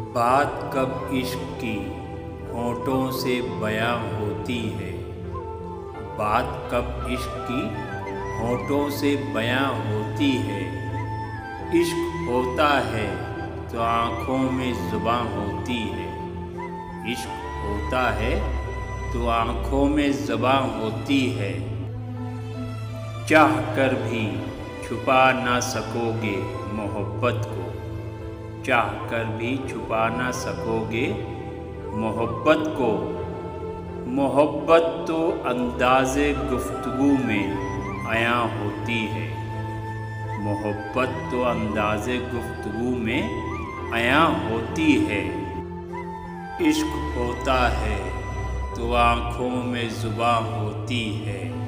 बात कब इश्क की होठों से बयां होती है। बात कब इश्क की होठों से बयां होती है। इश्क होता है तो आँखों में ज़ुबां होती है। इश्क होता है तो आँखों में ज़ुबां होती है। चाह कर भी छुपा ना सकोगे मोहब्बत को। चाह कर भी छुपा ना सकोगे मोहब्बत को। मोहब्बत तो अंदाज़े गुफ्तगू में आया होती है। मोहब्बत तो अंदाज़े गुफ्तगू में आया होती है। इश्क होता है तो आँखों में ज़ुबां होती है।